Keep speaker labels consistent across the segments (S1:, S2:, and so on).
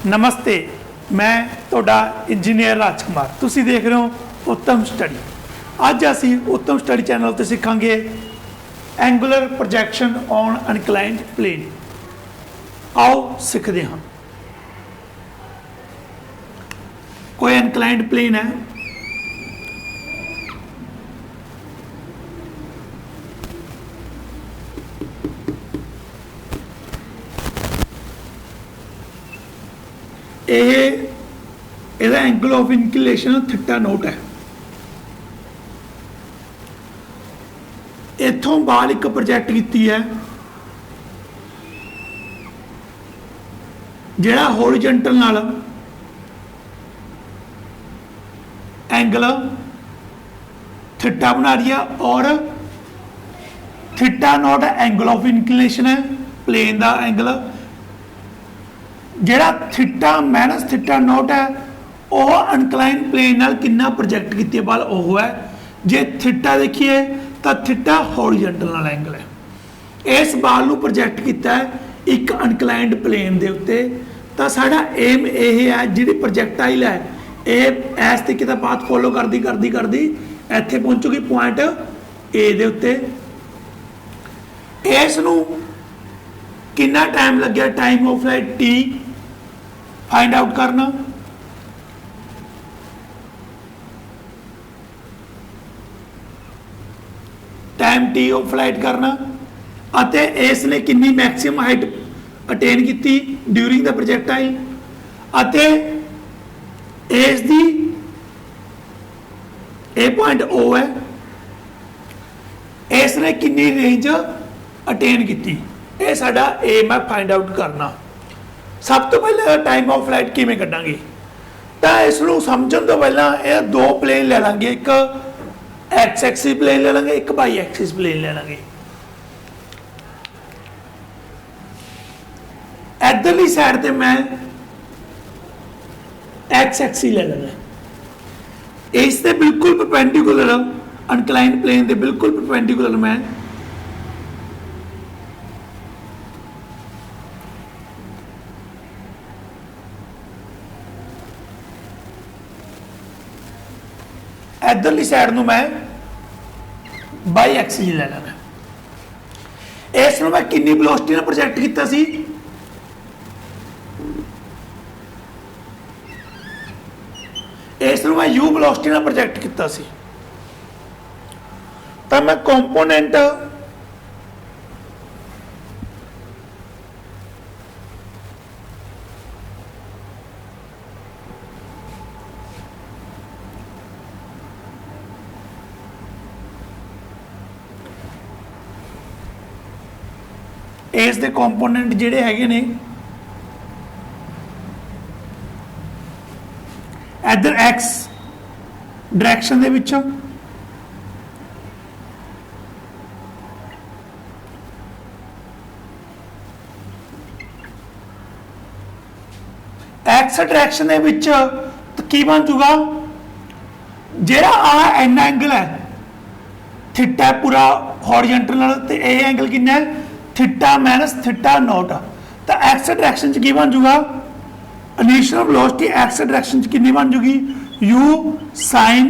S1: नमस्ते, मैं तुहाडा इंजीनियर राजकुमार। तुसीं देख रहे हो उत्तम स्टडी। अज असी उत्तम स्टडी चैनल ते सीखांगे एंगुलर प्रोजैक्शन ऑन अनकलाइंड प्लेन। आओ सीखते हाँ। कोई अनकलाइंड प्लेन है, यह angle of inclination theta note है। इथों बाल एक प्रोजैक्ट की है जिहड़ा हॉरिजॉन्टल नाल एंगल थीटा बना रही है और theta note angle of inclination है प्लेन का एंगल। जिहड़ा थीटा माइनस थीटा नोट है वह अनकलाइन प्लेन नाल कितना प्रोजैक्ट की बाल वह है। जे थीटा देखिए तो थीटा हॉरिजॉन्टल नाल एंगल है। इस बाल नूं प्रोजैक्ट किया है एक अनकलाइंड प्लेन के उत्ते। तो साडा एम यह है जिहड़ी प्रोजैक्टाइल है ये इस तरीके का पाथ फॉलो करती करती करती इत्थे पहुंचूगी पॉइंट ए दे उत्ते। इस नूं कितना टाइम लग्या, time of flight T find out करना। टाइम टी ऑफ फ्लाइट करना अते इसने कितनी मैक्सिमम हाइट अटेन की ड्यूरिंग द प्रोजैक्टाइल अते इस दी ए पॉइंट ओ है इसने कितनी रेंज अटेन की। यह साडा एम है फाइंड आउट करना। सब तो पहले टाइम ऑफ फ्लाइट किवें कड्डांगे तो इसनूं समझण तो पहला यह दो प्लेन ले लांगे, एक एक्स एक्सिस प्लेन ले लेंगे, एक वाई एक्सिस प्लेन ले लेंगे। इधरली साइड ते मैं एक्स एक्सिस ले लेना। इससे बिल्कुल परपेंडिकुलर अनकलाइन प्लेन के बिल्कुल परपेंडिकुलर मैं इधरली साइड नूं मैं बाई एक्सिस ले लेना। इस नूं मैं कितनी वेलोसिटी नाल प्रोजैक्ट कीता सी, इस नूं मैं यू वेलोसिटी नाल प्रोजैक्ट कीता सी। तो मैं कंपोनेंट इस दे कंपोनेंट जिहड़े हैगे ने इधर एक्स डायरेक्शन दे विच एक्स डायरेक्शन दे विच तो की बन जूगा जिहड़ा आ एन एंगल है थीटा पूरा हॉरिजॉन्टल नाल ते ए एंगल कितना है थीटा माइनस थीटा नोट। तो एक्स डायरेक्शन च की बन जूगा इनिशियल वेलोसिटी एक्स डायरेक्शन च कितनी बन जूगी u sine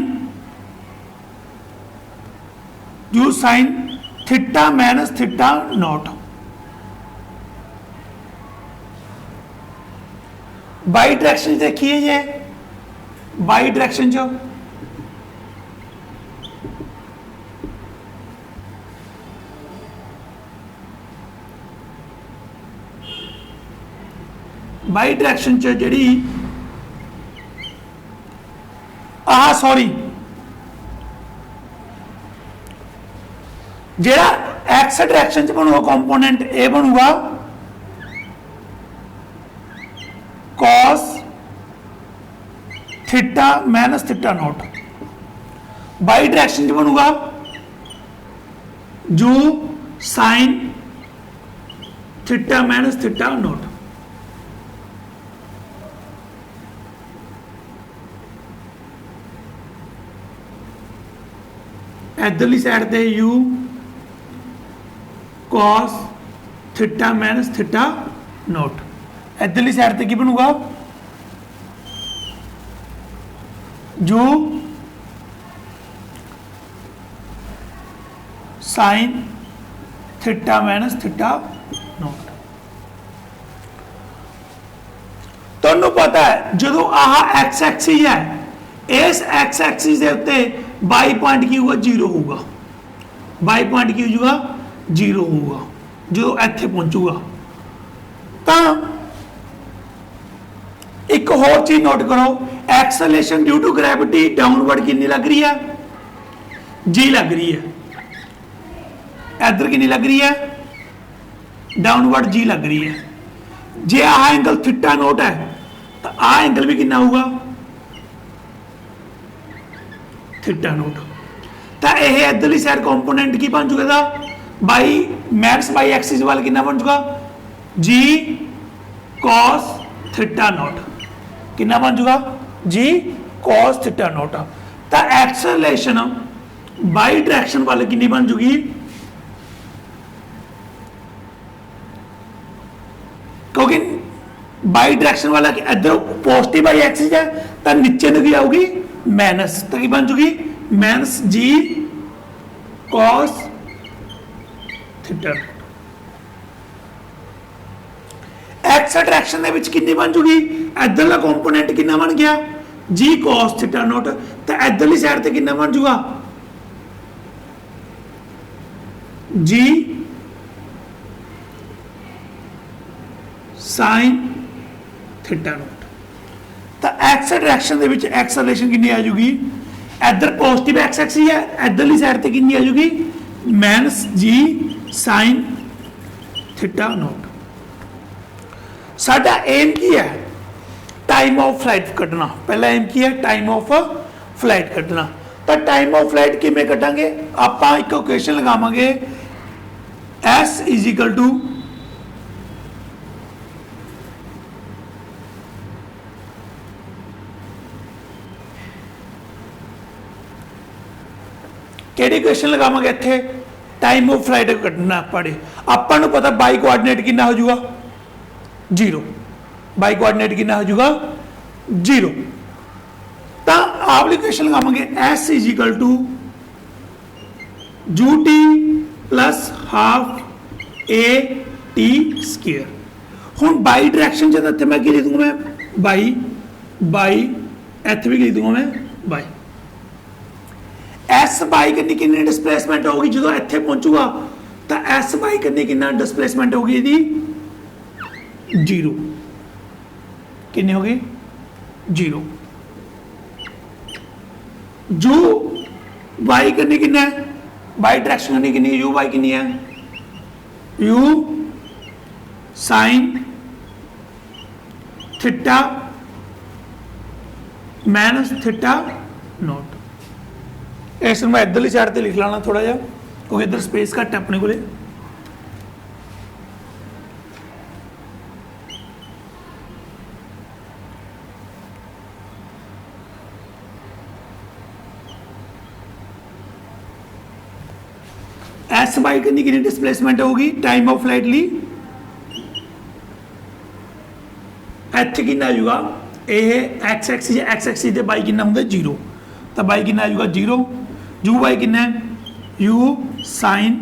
S1: theta minus theta naught. Y direction देखिए ये बाई डायरेक्शन जो बाई डायरेक्शन च जी सॉरी जेड़ा एक्स डायरेक्शन च बनूगा कंपोनेंट ए बनूगा cos theta minus theta naught. Y direction च बनूगा जो sine theta minus theta naught. इधरली साइड ते u cos theta minus theta naught. इधरली साइड ते की बनूगा u sine theta minus theta naught. तुहानू पता है जो आह एक्स एक्सिस है इस एक्स एक्सिस के उत्ते बाई पॉइंट की होगा जीरो होगा, बाई पॉइंट की होगा जीरो होगा जो इत्थे पहुंचूगा। तो एक होर चीज नोट करो, acceleration due to gravity downward कितनी लग रही है, जी लग रही है। इधर कितनी लग रही है, डाउनवर्ड जी लग रही है। जे आ एंगल थीटा नोट है तो आ एंगल भी कितना होगा, थीटा नोट। तो यह इधरली साइड कंपोनेंट की बन चुका बाई मैक्स बाई एक्सिस वाल कितना बन चुका, जी कॉस थीटा नोट कितना बन चुका, जी कॉस थीटा नोट। तो एक्सेलरेशन बाई डायरेक्शन वाले कितनी बन चुकी, क्योंकि बाई डायरेक्शन वाला इधर पॉजिटिव बाई एक्सिस है तो नीचे की आऊगी माइनस, तो की बन चुकी minus g cos theta. X direction दे विच कितनी बन चुकी, इधरला कंपोनेंट कितना बन गया जी कॉस थीटा नॉट, तो इधरली साइड ते कितना बन चुका जी साइन थीटा नॉट। तो एक्स डायरेक्शन दे विच एक्सेलरेशन कितनी आ जाएगी, इधर पॉजिटिव एक्स एक्सिस है इधरली साइड ते कितनी आ जाएगी minus g sine theta naught. साडा एम की है टाइम ऑफ फ्लाइट कटना, पहला एम की है टाइम ऑफ फ्लाइट कटना। तो टाइम ऑफ फ्लाइट किमें कटांगे, आप एक इक्वेशन लगावांगे एस इज इक्वल टू केड़ी क्वेश्चन लगावांगे इत्थे टाइम ऑफ फ्लाइट कटना पड़े। आपां नूं पता बाई कोआर्डिनेट कितना हो जाऊगा जीरो, बाई कोआर्डिनेट कितना हो जाऊगा जीरो। तो आप क्वेश्चन लगावांगे s is equal to u t plus half a t square. हुण बाई डायरेक्शन च इत्थे मैं की लिख दूंगा, मैं बाई बाई इत्थे भी लिख दूंगा मैं बाई। एस बाई करनी कितनी डिस्प्लेसमेंट होगी जो इत्थे पहुंचूगा, तो एस बाई करनी कितना डिस्प्लेसमेंट होगी यदि जीरो, कितनी होगी जीरो। जो बाई करनी कितना है, बाई डायरेक्शन करनी कितनी है, यू बाई कितनी है u sine theta minus theta naught. इस मैं इधरली साइड पे लिख लाना थोड़ा जा, क्योंकि इधर स्पेस घट है अपने को। एस बाई करनी कितनी डिस्प्लेसमेंट होगी टाइम ऑफ फ्लाइट ली, इत्थे कितना आ जाऊगा यह एक्स एक्सिस दे बाई कितना होंगे जीरो, तो बाई कितना आ जाऊगा जीरो। यू बाई कितना है u sine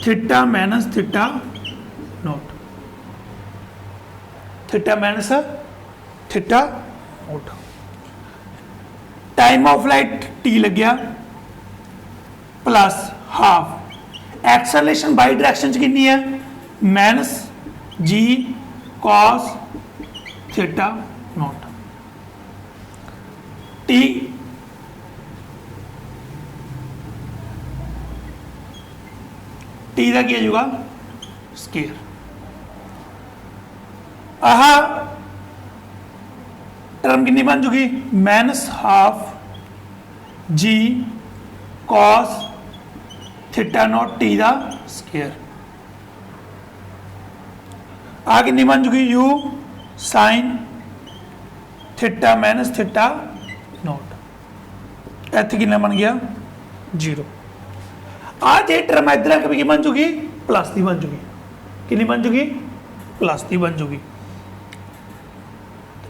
S1: theta minus theta naught, theta minus theta naught. Time of flight t लग गया plus half acceleration y direction कितनी है minus g cos theta naught. T t का क्या होगा स्केयर। आह टर्म कितनी बन चुकी minus half g cos theta naught t का स्केयर। आ कितनी बन चुकी u sine theta minus theta naught. इत्थे कितना बन गया जीरो। आज ये टर्म इधर कभी बन चुकी प्लस की बन चुकी, कितनी बन चुकी प्लस की बन चुकी।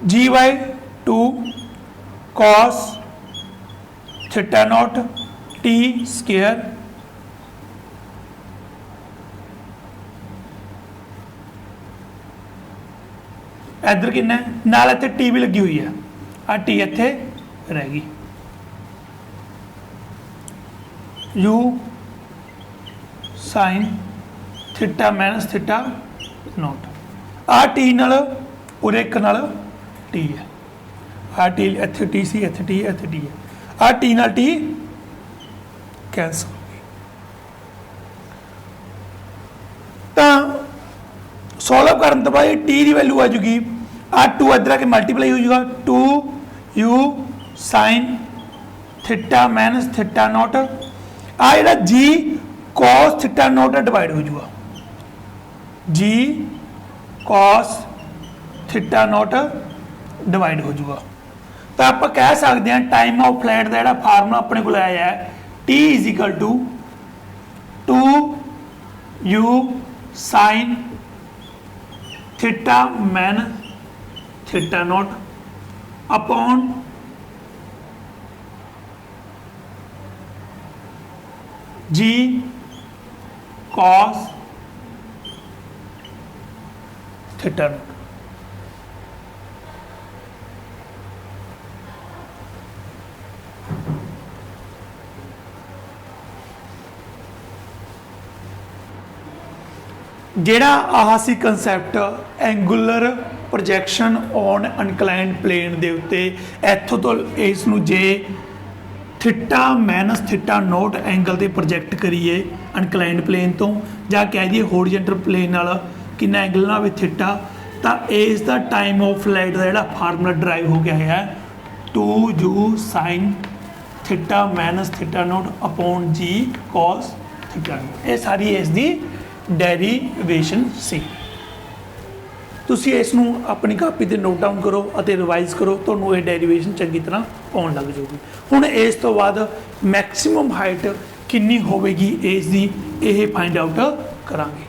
S1: G by two cos theta naught t square इधर कितना है नाल इत्थे टी भी लगी हुई है आ टी इत्थे रह गई u sine theta minus theta naught आ टी नाल उरे एक नाल टी है आ टी इत्थे टी सी इत्थे टी है आ टी नाल टी कैंसल तो सॉल्व करने तो बाद टी की वैल्यू आ जूगी आ टू इधर आके मल्टीप्लाई हो जाएगा two u sine theta minus theta naught आ जो g cos theta naught divide हो जाएगा g cos theta naught divide हो जाएगा तो आप कह सकते हैं टाइम ऑफ फ्लाइट का जो फार्मूला अपने को आया है t is equal to u sine theta minus theta naught upon g cos theta naught ਜਿਹੜਾ ਆਹ ਸੀ concept angular projection on inclined plane ਦੇ ਉੱਤੇ ਇੱਥੋਂ ਤੋਂ ਇਸ ਨੂੰ ਜੇ theta minus theta naught angle ਤੇ ਪ੍ਰੋਜੈਕਟ ਕਰੀਏ ਇਨਕਲਾਈਨਡ ਪਲੇਨ ਤੋਂ ਜਾਂ ਕਹਿ ਦਈਏ ਹੋਰੀਜ਼ੋਨਟਲ ਪਲੇਨ ਨਾਲ ਕਿੰਨਾ ਐਂਗਲ ਨਾਲ ਵੀ ਥੀਟਾ ਤਾਂ ਇਸ ਦਾ ਟਾਈਮ ਆਫ ਫਲਾਈਟ ਦਾ ਜਿਹੜਾ ਫਾਰਮੂਲਾ ਡਰਾਈਵ ਹੋ ਗਿਆ ਹੈ 2u sign theta minus theta note upon g cos theta note ਇਹ ਸਾਰੀ ਇਸ ਦੀ ਡੈਰੀਵੇਸ਼ਨ ਸੀ ਤੁਸੀਂ ਇਸ ਨੂੰ ਆਪਣੀ ਕਾਪੀ ਤੇ ਨੋਟ ਡਾਊਨ ਕਰੋ ਅਤੇ ਰਿਵਾਈਜ਼ ਕਰੋ ਤੁਹਾਨੂੰ ਇਹ ਡੈਰੀਵੇਸ਼ਨ ਚੰਗੀ ਤਰ੍ਹਾਂ ਆਉਣ ਲੱਗ ਜਾਊਗੀ ਹੁਣ ਇਸ ਤੋਂ ਬਾਅਦ ਮੈਕਸਿਮਮ ਹਾਈਟ ਕਿੰਨੀ ਹੋਵੇਗੀ ਇਸ ਦੀ ਇਹ ਫਾਈਂਡ ਆਊਟ ਕਰਾਂਗੇ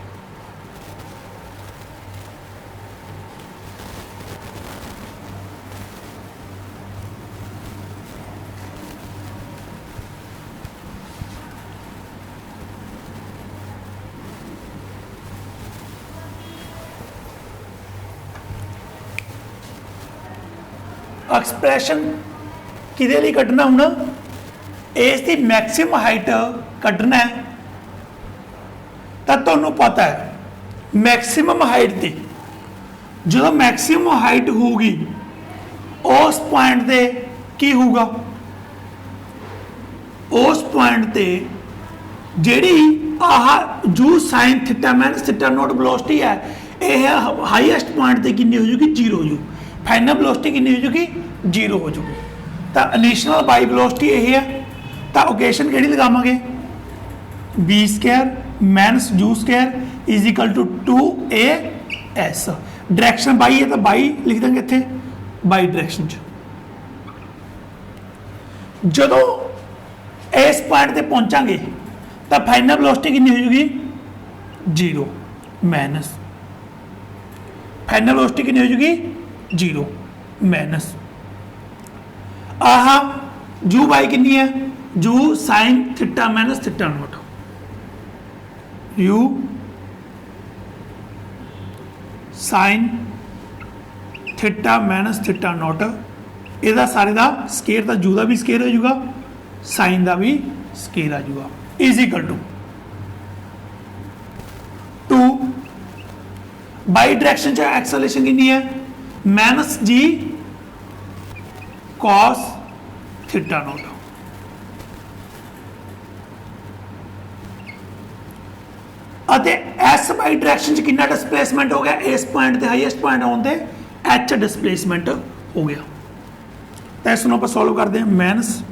S1: एक्सप्रैशन किदे लिए कढ़ना हूँ इस दी मैक्सिमम हाइट कढ़ना है तो तुहानूं पता है मैक्सिमम हाइट ते जो मैक्सिमम हाइट होगी उस पॉइंट ते की होगा उस पॉइंट ते जिहड़ी आह जू sign theta minus theta not velocity है यह हाईएस्ट पॉइंट ते कितनी हो जाएगी जीरो हो जाएगी फाइनल वेलोसिटी कितनी हो जाएगी जीरो हो जाएगी तो इनिशियल बाई वेलोसिटी यही है तो ओकेशन केड़ी लगावांगे v square minus u square is equal to 2a(s) direction y है तो बाई लिख देंगे इत्थे बाई डायरेक्शन जो इस पॉइंट ते पहुंचांगे तो फाइनल वेलोसिटी कितनी हो जाएगी जीरो माइनस फाइनल वेलोसिटी कितनी हो जाएगी जीरो माइनस आह जू बाई कितनी है जू sign theta minus theta not you sine theta minus theta not ਇਹਦਾ ਸਾਰੇ ਦਾ ਸਕੇਅਰ ਦਾ ਜੂ ਦਾ ਵੀ ਸਕੇਅਰ ਹੋ ਜਾਊਗਾ ਸਾइन ਦਾ ਵੀ ਸਕੇਅਰ ਆ ਜਾਊਗਾ is equal to y direction च एक्सेलरेशन कितनी है minus g cos theta naught S y direction च कितना डिस्प्लेसमेंट हो गया इस पॉइंट ते हाईएस्ट पॉइंट आने एच डिस्प्लेसमेंट हो गया तो इस आप सॉल्व करते हैं minus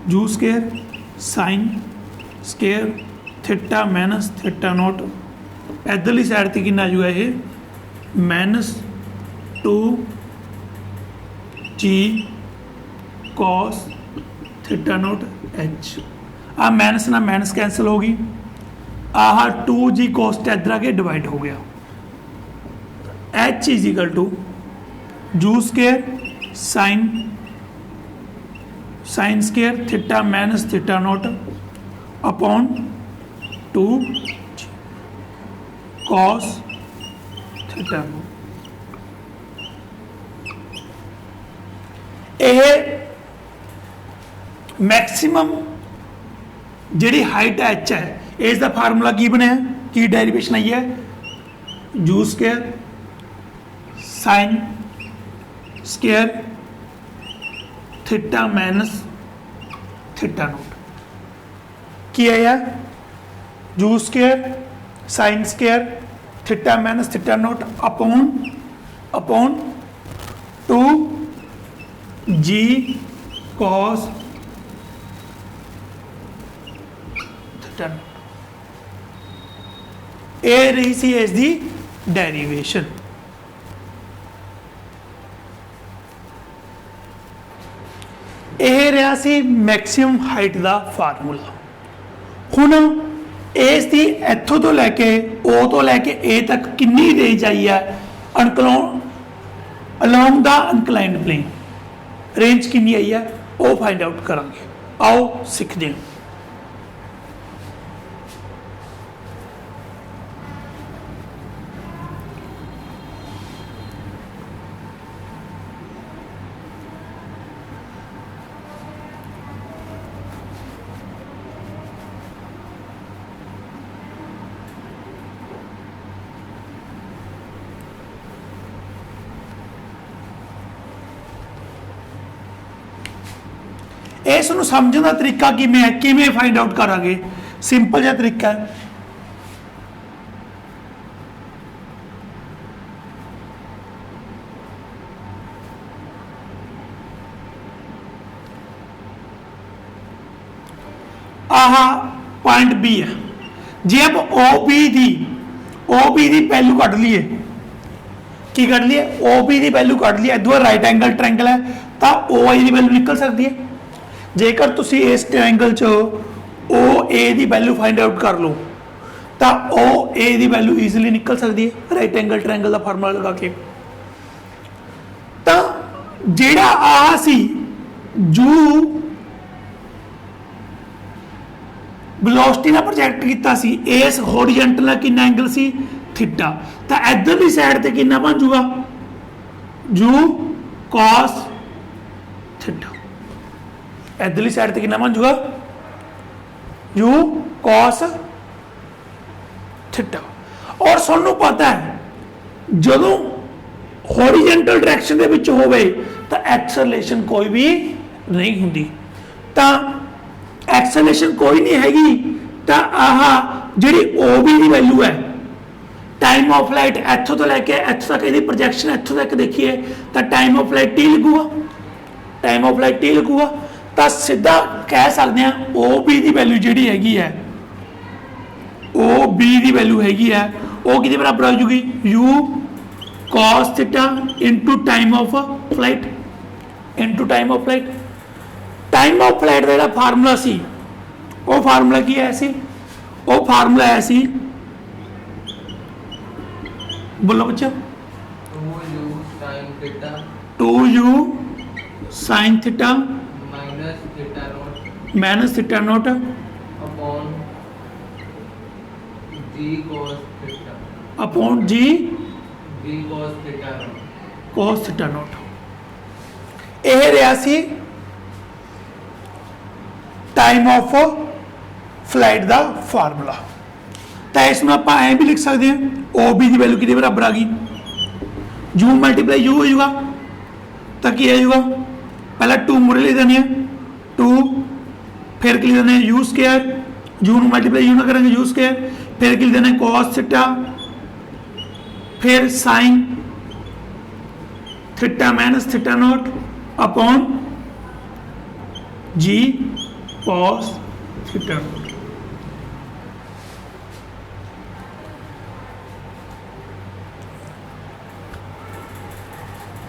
S1: u square sine square theta minus theta naught इधरली साइड ते कितना आ जाएगा ये minus 2g cos theta naught h आ माइनस ना माइनस कैंसिल होगी आह 2g cos इधर आके डिवाइड हो गया h is equal to u square sine square theta minus theta naught upon 2 cos theta naught. यह मैक्सिमम जी हाइट एच है, इसका फार्मूला की बनया, की डेरिवेशन आई है, u square sine square theta minus theta naught की है, u square sine square theta minus theta naught upon 2 g cos theta naught. ए रही सी इसकी डेरिवेशन। यह रहा सी मैक्सिमम हाइट का फार्मूला। हुण इसकी इत्थों तो लैके ओ तो लैके ए तक कितनी रेंज आई है अलोंग द अनकलाइंड प्लेन, रेंज कितनी आई है वो फाइंड आउट करांगे। आओ सीखते हैं। इस समझने का तरीका किमें फाइंड आउट करांगे, सिंपल जिहा तरीका है। आहा पॉइंट बी है, जे अब ओ बी दी वैल्यू कट लीए, की कट लीए ओ बी की वैल्यू कट लीए, इधर राइट एंगल ट्रायंगल है तो ओ आई की वैल्यू निकल सकती है। जेकर तुसी इस ट्रायंगल च ओ ए की वैल्यू फाइंड आउट कर लो तो ओ ए की वैल्यू ईजिली निकल सकती है राइट एंगल ट्रायंगल का फार्मूला लगा के। तो जेड़ा आ सी जू वेलोसिटी ना प्रोजेक्ट किया सी, इस हॉरिजॉन्टल कितना एंगल सी थीटा, तो इधरली साइड ते कितना बन जूगा जू कॉस थीटा, इधरली साइड ते कितना बन जूगा यू कॉस थीटा। और सानू पता है जदों हॉरिजॉन्टल डायरेक्शन दे विच होवे तो एक्सेलरेशन कोई भी नहीं हुंदी, तो एक्सेलरेशन कोई नहीं हैगी, तो आह जिहड़ी ओ बी की वैल्यू है टाइम ऑफ फ्लाइट इत्थों तो लैके इत्थों तक यदि प्रोजेक्शन इत्थों तक देखिए तो टाइम ऑफ फ्लाइट टी लगूगा, टाइम ऑफ फ्लाइट टी लगूगा, तो सीधा कह सकते हैं ओ बी की वैल्यू जिहड़ी हैगी है ओ बी की वैल्यू हैगी है वो किहदे बराबर हो जूगी u cos theta into time of flight, into time of flight. Time of flight का जो फार्मूला सी वो फार्मूला की है सी, वो फार्मूला है सी, बोलो बच्चों 2u sin theta minus theta naught upon g cos theta naught. यह रहा सी टाइम ऑफ फ्लाइट का फार्मूला। तो इसमें आप ऐ भी लिख सकते हैं ओ बी की वैल्यू कि बराबर आ गई यू मल्टीप्लाई यू हो जाएगा, तो की आएगा पहला 2 मुरे लिख देने 2, फिर लिख देने u square, u multiply u ना करेंगे यू स्क्वायर, फिर लिख देने कॉस थीटा, फिर sine theta minus theta naught upon g cos theta naught.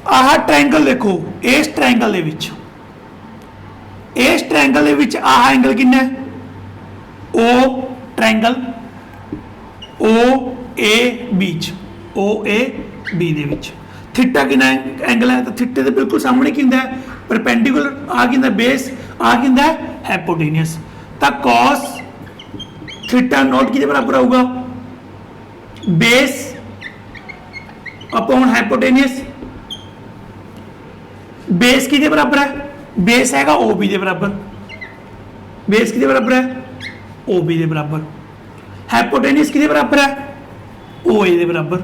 S1: आह ट्रायंगल देखो, इस ट्रायंगल दे विच इस ट्रायंगल दे विच आह एंगल कितना है ओ ट्रायंगल ओ ए बीच ओ ए बी दे विच ਥੀਟਾ ਕਿੰਨਾ एंगल है, तो थीटे के बिल्कुल सामने की ਹੁੰਦਾ है परपेंडिकुलर, आ की ਹੁੰਦਾ बेस, आ की ਹੁੰਦਾ हाइपोटेनियस। तो cos थीटा नॉट किहदे बराबर आऊगा, बेस अपॉन हाइपोटेनियस। बेस किहदे बराबर है, बेस हैगा OB के बराबर, बेस किहदे बराबर है, OB के बराबर। हाइपोटेनियस किहदे बराबर है, OA के बराबर।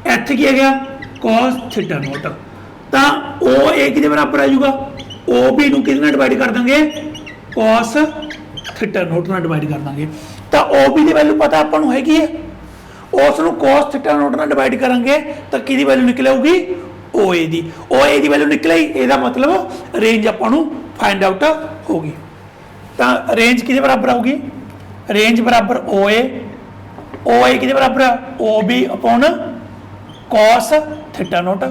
S1: इत्थे की है गया cos थीटा नॉट, तो OA किहदे बराबर आ जाऊगा, OB नूं किहदे नाल डिवाइड कर देंगे, cos थीटा नॉट नाल डिवाइड कर देंगे। तो OB की वैल्यू पता आपां नूं हैगी है, उस नूं cos थीटा नॉट नाल डिवाइड करांगे तो किहदी वैल्यू निकल आऊगी, OA दी। OA की वैल्यू निकल आई, ਇਹਦਾ मतलब रेंज आपां नूं फाइंड आउट होगी। तो रेंज किहदे बराबर आऊगी, रेंज बराबर OA, OA किहदे बराबर है, OB upon cos theta naught.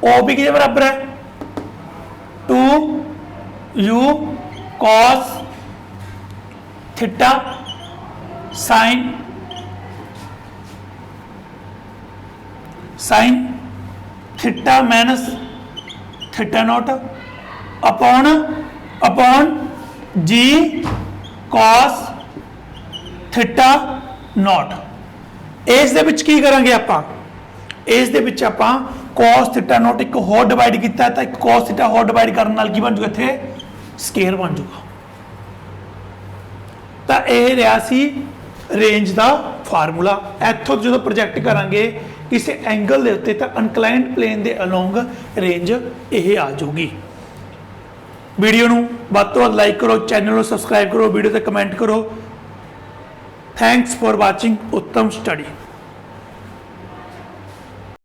S1: OB किहदे बराबर है, 2u cos theta sine theta minus theta naught upon g cos theta naught. इस दे विच की करांगे आपां, इस दे विच आपां cos थीटा नॉट एक होर डिवाइड कीता है, तो एक cos थीटा होर डिवाइड करने नाल की बन जूगा, इत्थे स्केयर बन जूगा। तो यह रहा सी रेंज का फार्मूला। इत्थों जो प्रोजेक्ट करांगे किसी एंगल के उत्ते, तो अनकलाइंड प्लेन के अलोंग रेंज यह आ जाऊगी। वीडियो नूं वध तों वध लाइक करो, चैनल को सबसक्राइब करो, वीडियो ते कमेंट करो। थैंक्स फॉर वाचिंग उत्तम स्टडी।